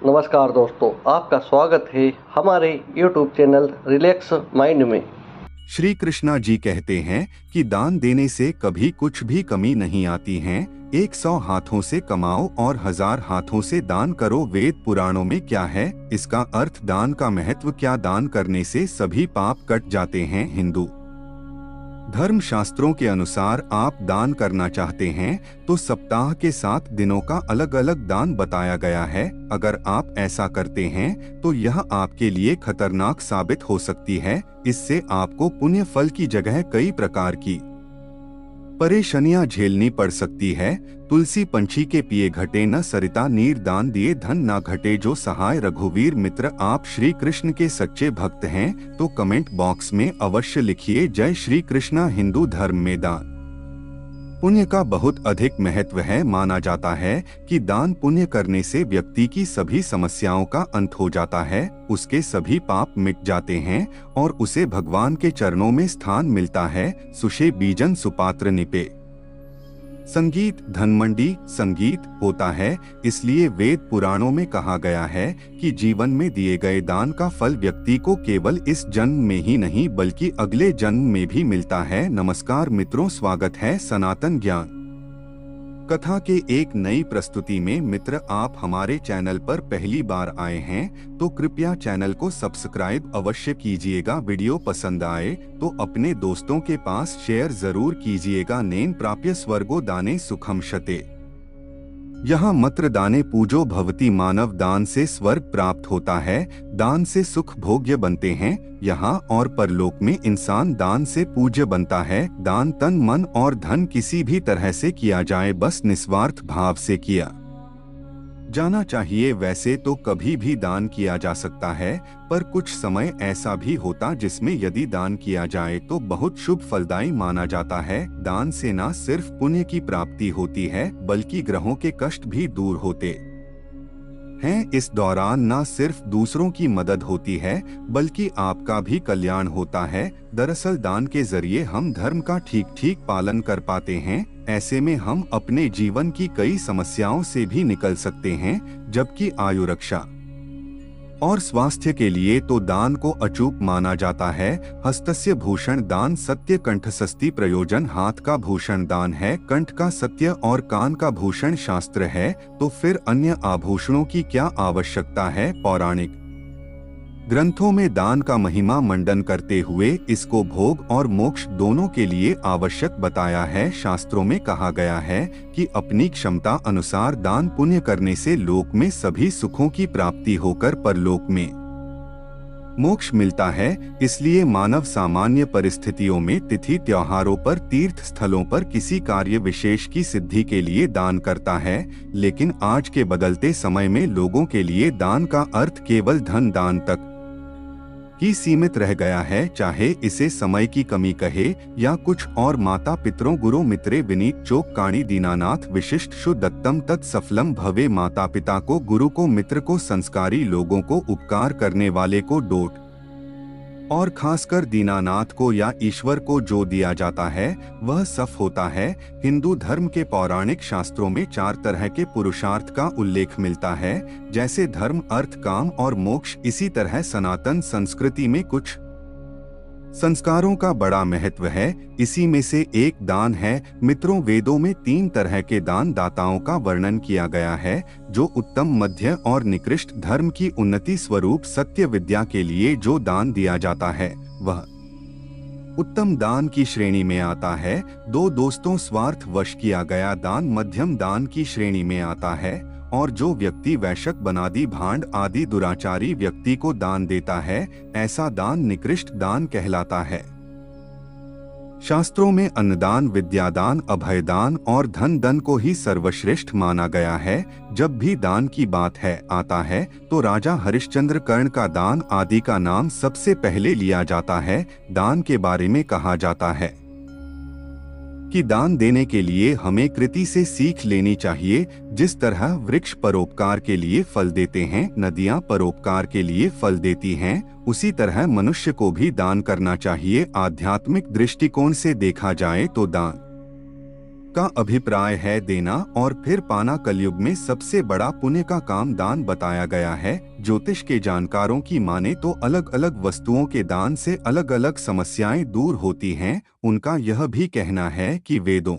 नमस्कार दोस्तों, आपका स्वागत है हमारे YouTube चैनल रिलैक्स माइंड में। श्री कृष्णा जी कहते हैं कि दान देने से कभी कुछ भी कमी नहीं आती है। 100 हाथों से कमाओ और 1000 हाथों से दान करो। वेद पुराणों में क्या है, इसका अर्थ, दान का महत्व क्या, दान करने से सभी पाप कट जाते हैं। हिंदू धर्म शास्त्रों के अनुसार आप दान करना चाहते हैं तो सप्ताह के 7 दिनों का अलग अलग दान बताया गया है। अगर आप ऐसा करते हैं तो यह आपके लिए खतरनाक साबित हो सकती है। इससे आपको पुण्य फल की जगह कई प्रकार की परेशानियां झेलनी पड़ सकती है। तुलसी पंछी के पिए घटे न, सरिता नीर दान दिए धन ना घटे जो सहाय। रघुवीर मित्र, आप श्री कृष्ण के सच्चे भक्त हैं तो कमेंट बॉक्स में अवश्य लिखिए जय श्री कृष्णा। हिंदू धर्म में दान पुण्य का बहुत अधिक महत्व है। माना जाता है कि दान पुण्य करने से व्यक्ति की सभी समस्याओं का अंत हो जाता है, उसके सभी पाप मिट जाते हैं और उसे भगवान के चरणों में स्थान मिलता है। सुषे बीजन सुपात्र निपे। संगीत धनमंडी संगीत होता है, इसलिए वेद पुराणों में कहा गया है कि जीवन में दिए गए दान का फल व्यक्ति को केवल इस जन्म में ही नहीं बल्कि अगले जन्म में भी मिलता है। नमस्कार मित्रों, स्वागत है सनातन ज्ञान कथा के एक नई प्रस्तुति में। मित्र, आप हमारे चैनल पर पहली बार आए हैं तो कृपया चैनल को सब्सक्राइब अवश्य कीजिएगा। वीडियो पसंद आए तो अपने दोस्तों के पास शेयर जरूर कीजिएगा। नेन प्राप्य स्वर्गो दाने सुखम शते। यहाँ मत्र दाने पूजो भवति, मानव दान से स्वर्ग प्राप्त होता है, दान से सुख भोग्य बनते हैं। यहाँ और परलोक में इंसान दान से पूज्य बनता है। दान तन मन और धन किसी भी तरह से किया जाए, बस निस्वार्थ भाव से किया जाना चाहिए। वैसे तो कभी भी दान किया जा सकता है, पर कुछ समय ऐसा भी होता जिसमें यदि दान किया जाए तो बहुत शुभ फलदायी माना जाता है। दान से न सिर्फ पुण्य की प्राप्ति होती है बल्कि ग्रहों के कष्ट भी दूर होते हैं। इस दौरान न सिर्फ दूसरों की मदद होती है बल्कि आपका भी कल्याण होता है। दरअसल दान के जरिए हम धर्म का ठीक ठीक पालन कर पाते हैं। ऐसे में हम अपने जीवन की कई समस्याओं से भी निकल सकते हैं। जबकि आयु रक्षा और स्वास्थ्य के लिए तो दान को अचूक माना जाता है। हस्तस्य भूषण दान सत्य, कंठस्थि प्रयोजन। हाथ का भूषण दान है, कंठ का सत्य और कान का भूषण शास्त्र है, तो फिर अन्य आभूषणों की क्या आवश्यकता है। पौराणिक ग्रंथों में दान का महिमा मंडन करते हुए इसको भोग और मोक्ष दोनों के लिए आवश्यक बताया है। शास्त्रों में कहा गया है कि अपनी क्षमता अनुसार दान पुण्य करने से लोक में सभी सुखों की प्राप्ति होकर परलोक में मोक्ष मिलता है। इसलिए मानव सामान्य परिस्थितियों में तिथि त्योहारों पर, तीर्थ स्थलों पर किसी कार्य विशेष की सिद्धि के लिए दान करता है। लेकिन आज के बदलते समय में लोगों के लिए दान का अर्थ केवल धन दान तक ही सीमित रह गया है, चाहे इसे समय की कमी कहे या कुछ और। माता पितरों गुरु मित्रे विनीत चोक काणी दीनानाथ विशिष्ट शु दत्तम तत् सफलम भवे। माता पिता को, गुरु को, मित्र को, संस्कारी लोगों को, उपकार करने वाले को, डोट और खासकर दीनानाथ को या ईश्वर को जो दिया जाता है वह सफ होता है। हिंदू धर्म के पौराणिक शास्त्रों में 4 तरह के पुरुषार्थ का उल्लेख मिलता है, जैसे धर्म, अर्थ, काम और मोक्ष। इसी तरह सनातन संस्कृति में कुछ संस्कारों का बड़ा महत्व है। इसी में से एक दान है। मित्रों, वेदों में 3 तरह के दान दाताओं का वर्णन किया गया है, जो उत्तम, मध्य और निकृष्ट धर्म की उन्नति स्वरूप सत्य विद्या के लिए जो दान दिया जाता है वह उत्तम दान की श्रेणी में आता है। 2 दोस्तों स्वार्थ वश किया गया दान मध्यम दान की श्रेणी में आता है, और जो व्यक्ति वैश्यक, बनादी, भांड आदि दुराचारी व्यक्ति को दान देता है ऐसा दान निकृष्ट दान कहलाता है। शास्त्रों में अन्नदान, विद्यादान, अभयदान और धन दान को ही सर्वश्रेष्ठ माना गया है। जब भी दान की बात आता है तो राजा हरिश्चंद्र, कर्ण का दान आदि का नाम सबसे पहले लिया जाता है। दान के बारे में कहा जाता है कि दान देने के लिए हमें कृति से सीख लेनी चाहिए। जिस तरह वृक्ष परोपकार के लिए फल देते हैं, नदियां परोपकार के लिए फल देती हैं, उसी तरह मनुष्य को भी दान करना चाहिए। आध्यात्मिक दृष्टिकोण से देखा जाए तो दान का अभिप्राय है देना और फिर पाना। कलयुग में सबसे बड़ा पुण्य का काम दान बताया गया है। ज्योतिष के जानकारों की माने तो अलग अलग वस्तुओं के दान से अलग अलग समस्याएं दूर होती हैं। उनका यह भी कहना है कि वेदों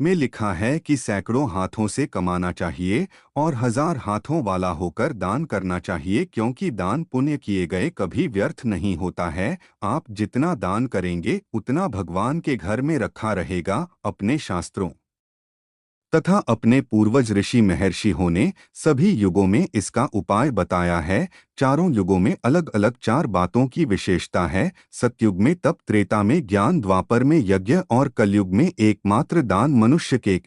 में लिखा है कि सैकड़ों हाथों से कमाना चाहिए और 1000 हाथों वाला होकर दान करना चाहिए, क्योंकि दान पुण्य किए गए कभी व्यर्थ नहीं होता है। आप जितना दान करेंगे उतना भगवान के घर में रखा रहेगा। अपने शास्त्रों तथा अपने पूर्वज ऋषि महर्षियों ने सभी युगों में इसका उपाय बताया है। चारों युगों में अलग अलग 4 बातों की विशेषता है। सतयुग में तप, त्रेता में ज्ञान, द्वापर में यज्ञ और कलयुग में एकमात्र दान मनुष्य के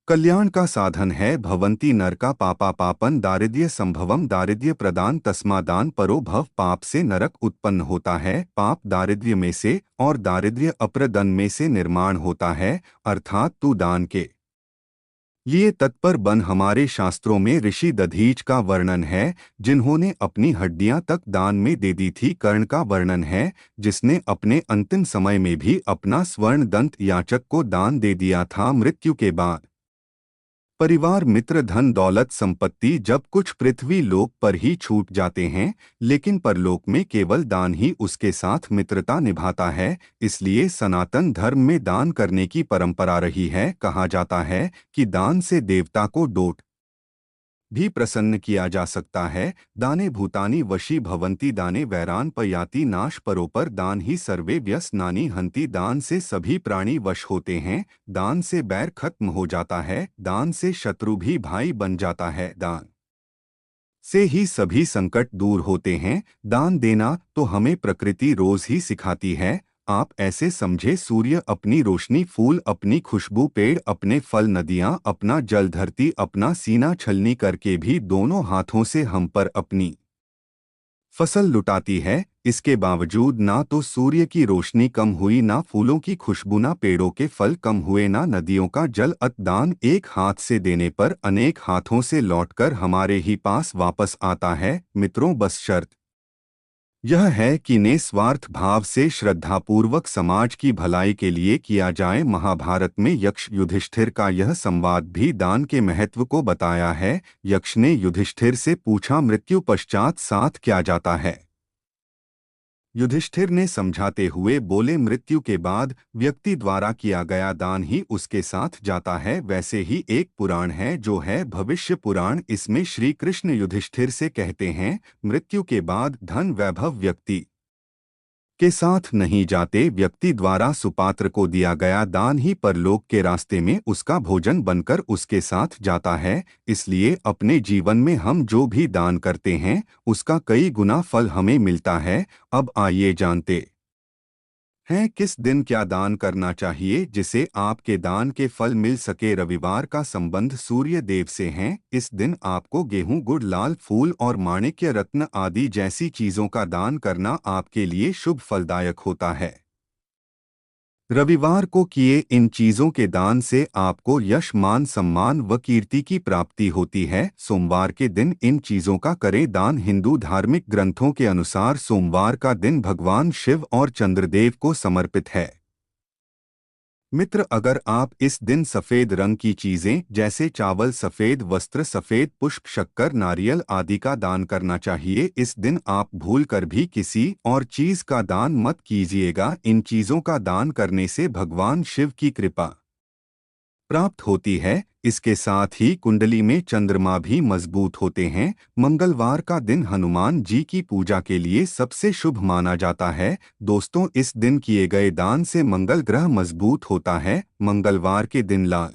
कल्याण का साधन है। भवन्ति नरका पापा पापन दारिद्र्य संभवम दारिद्र्य प्रदान तस्मा दान परो भव। पाप से नरक उत्पन्न होता है, पाप दारिद्र्य में से और दारिद्र्य अप्रदन में से निर्माण होता है, अर्थात तू दान के लिए तत्पर बन। हमारे शास्त्रों में ऋषि दधीच का वर्णन है, जिन्होंने अपनी हड्डियां तक दान में दे दी थी। कर्ण का वर्णन है, जिसने अपने अंतिम समय में भी अपना स्वर्ण दंत याचक को दान दे दिया था। मृत्यु के बाद परिवार, मित्र, धन दौलत, संपत्ति जब कुछ पृथ्वी लोक पर ही छूट जाते हैं, लेकिन परलोक में केवल दान ही उसके साथ मित्रता निभाता है। इसलिए सनातन धर्म में दान करने की परंपरा रही है। कहा जाता है कि दान से देवता को डोट भी प्रसन्न किया जा सकता है। दाने भूतानि वशी भवन्ति दाने वैरान पयाति नाश परोपर दान ही सर्वे व्यसनानि हंति। दान से सभी प्राणी वश होते हैं। दान से बैर खत्म हो जाता है। दान से शत्रु भी भाई बन जाता है। दान से ही सभी संकट दूर होते हैं। दान देना तो हमें प्रकृति रोज ही सिखाती है। आप ऐसे समझे, सूर्य अपनी रोशनी, फूल अपनी खुशबू, पेड़ अपने फल, नदियां अपना जल, धरती अपना सीना छलनी करके भी दोनों हाथों से हम पर अपनी फसल लुटाती है। इसके बावजूद ना तो सूर्य की रोशनी कम हुई, ना फूलों की खुशबू, ना पेड़ों के फल कम हुए, ना नदियों का जल। दान एक हाथ से देने पर अनेक हाथों से लौटकर हमारे ही पास वापस आता है। मित्रों, बस शर्त यह है कि निस्वार्थ भाव से श्रद्धापूर्वक समाज की भलाई के लिए किया जाए। महाभारत में यक्ष युधिष्ठिर का यह संवाद भी दान के महत्व को बताया है। यक्ष ने युधिष्ठिर से पूछा, मृत्यु पश्चात साथ क्या जाता है? युधिष्ठिर ने समझाते हुए बोले, मृत्यु के बाद व्यक्ति द्वारा किया गया दान ही उसके साथ जाता है। वैसे ही एक पुराण है जो है भविष्य पुराण। इसमें श्री कृष्ण युधिष्ठिर से कहते हैं, मृत्यु के बाद धन वैभव व्यक्ति के साथ नहीं जाते। व्यक्ति द्वारा सुपात्र को दिया गया दान ही परलोक के रास्ते में उसका भोजन बनकर उसके साथ जाता है। इसलिए अपने जीवन में हम जो भी दान करते हैं उसका कई गुना फल हमें मिलता है। अब आइए जानते हैं किस दिन क्या दान करना चाहिए जिसे आपके दान के फल मिल सके। रविवार का संबंध सूर्य देव से है। इस दिन आपको गेहूं, गुड़, लाल फूल और माणिक्य रत्न आदि जैसी चीजों का दान करना आपके लिए शुभ फलदायक होता है। रविवार को किए इन चीजों के दान से आपको यश, मान, सम्मान व कीर्ति की प्राप्ति होती है। सोमवार के दिन इन चीजों का करें दान। हिंदू धार्मिक ग्रंथों के अनुसार सोमवार का दिन भगवान शिव और चंद्रदेव को समर्पित है। मित्र, अगर आप इस दिन सफेद रंग की चीजें जैसे चावल, सफेद वस्त्र, सफेद पुष्प, शक्कर, नारियल आदि का दान करना चाहिए। इस दिन आप भूलकर भी किसी और चीज का दान मत कीजिएगा। इन चीजों का दान करने से भगवान शिव की कृपा प्राप्त होती है। इसके साथ ही कुंडली में चंद्रमा भी मजबूत होते हैं। मंगलवार का दिन हनुमान जी की पूजा के लिए सबसे शुभ माना जाता है। दोस्तों, इस दिन किए गए दान से मंगल ग्रह मजबूत होता है। मंगलवार के दिन लाल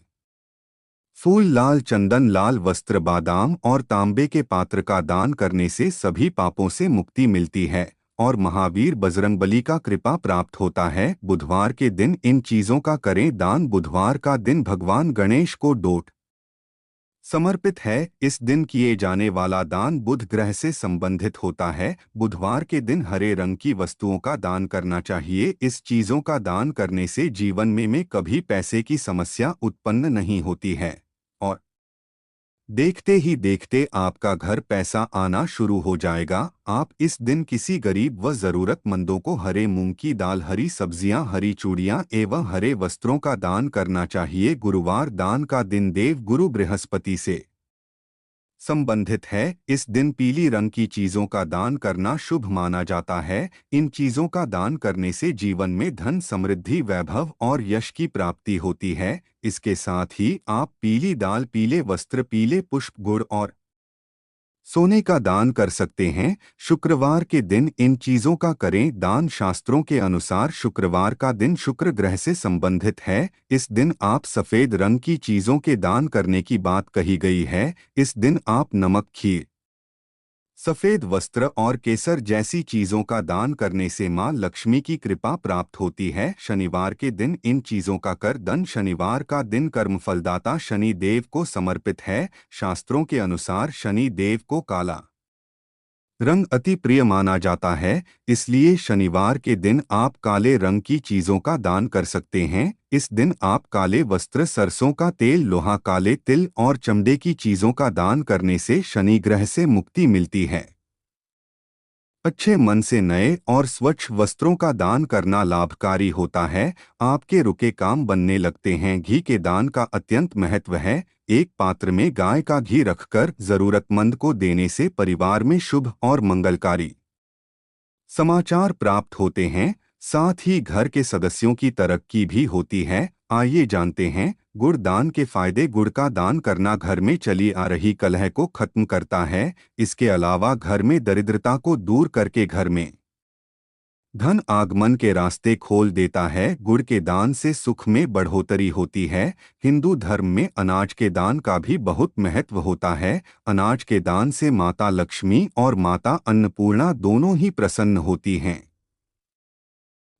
फूल, लाल चंदन, लाल वस्त्र, बादाम और तांबे के पात्र का दान करने से सभी पापों से मुक्ति मिलती है और महावीर बजरंगबली का कृपा प्राप्त होता है। बुधवार के दिन इन चीजों का करें दान। बुधवार का दिन भगवान गणेश को डोट समर्पित है। इस दिन किए जाने वाला दान बुध ग्रह से संबंधित होता है। बुधवार के दिन हरे रंग की वस्तुओं का दान करना चाहिए। इस चीजों का दान करने से जीवन में कभी पैसे की समस्या उत्पन्न नहीं होती है और देखते ही देखते आपका घर पैसा आना शुरू हो जाएगा। आप इस दिन किसी गरीब व जरूरतमंदों को हरे मूंग की दाल, हरी सब्जियां, हरी चूड़ियां एवं हरे वस्त्रों का दान करना चाहिए। गुरुवार दान का दिन देव गुरु बृहस्पति से संबंधित है। इस दिन पीली रंग की चीजों का दान करना शुभ माना जाता है। इन चीजों का दान करने से जीवन में धन, समृद्धि, वैभव और यश की प्राप्ति होती है। इसके साथ ही आप पीली दाल, पीले वस्त्र, पीले पुष्प, गुड़ और सोने का दान कर सकते हैं। शुक्रवार के दिन इन चीजों का करें दान। शास्त्रों के अनुसार शुक्रवार का दिन शुक्र ग्रह से संबंधित है। इस दिन आप सफेद रंग की चीजों के दान करने की बात कही गई है। इस दिन आप नमक, खीर, सफेद वस्त्र और केसर जैसी चीजों का दान करने से मां लक्ष्मी की कृपा प्राप्त होती है। शनिवार के दिन इन चीजों का कर दान। शनिवार का दिन कर्मफलदाता शनि देव को समर्पित है। शास्त्रों के अनुसार शनि देव को काला रंग अति प्रिय माना जाता है, इसलिए शनिवार के दिन आप काले रंग की चीजों का दान कर सकते हैं। इस दिन आप काले वस्त्र, सरसों का तेल, लोहा, काले तिल और चमड़े की चीजों का दान करने से शनि ग्रह से मुक्ति मिलती है। अच्छे मन से नए और स्वच्छ वस्त्रों का दान करना लाभकारी होता है। आपके रुके काम बनने लगते हैं। घी के दान का अत्यंत महत्व है। एक पात्र में गाय का घी रखकर जरूरतमंद को देने से परिवार में शुभ और मंगलकारी समाचार प्राप्त होते हैं। साथ ही घर के सदस्यों की तरक्की भी होती है। आइए जानते हैं गुड़ दान के फायदे। गुड़ का दान करना घर में चली आ रही कलह को खत्म करता है। इसके अलावा घर में दरिद्रता को दूर करके घर में धन आगमन के रास्ते खोल देता है। गुड़ के दान से सुख में बढ़ोतरी होती है। हिंदू धर्म में अनाज के दान का भी बहुत महत्व होता है। अनाज के दान से माता लक्ष्मी और माता अन्नपूर्णा दोनों ही प्रसन्न होती हैं।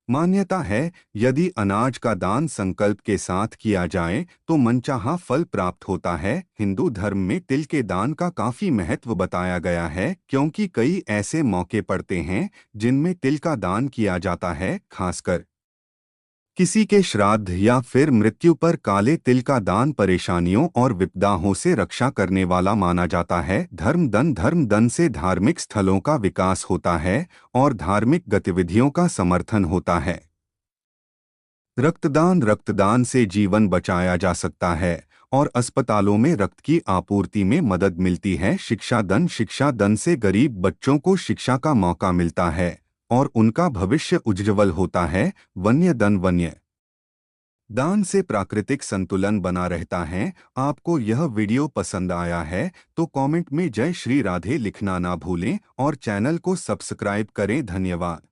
मान्यता है यदि अनाज का दान संकल्प के साथ किया जाए तो मनचाहा फल प्राप्त होता है। हिंदू धर्म में तिल के दान का काफी महत्व बताया गया है, क्योंकि कई ऐसे मौके पड़ते हैं जिनमें तिल का दान किया जाता है। खासकर किसी के श्राद्ध या फिर मृत्यु पर काले तिल का दान परेशानियों और विपदाओं से रक्षा करने वाला माना जाता है। धर्म दन से धार्मिक स्थलों का विकास होता है और धार्मिक गतिविधियों का समर्थन होता है। रक्तदान से जीवन बचाया जा सकता है और अस्पतालों में रक्त की आपूर्ति में मदद मिलती है। शिक्षा दान से गरीब बच्चों को शिक्षा का मौका मिलता है और उनका भविष्य उज्ज्वल होता है। वन्य दान से प्राकृतिक संतुलन बना रहता है। आपको यह वीडियो पसंद आया है तो कमेंट में जय श्री राधे लिखना ना भूलें और चैनल को सब्सक्राइब करें। धन्यवाद।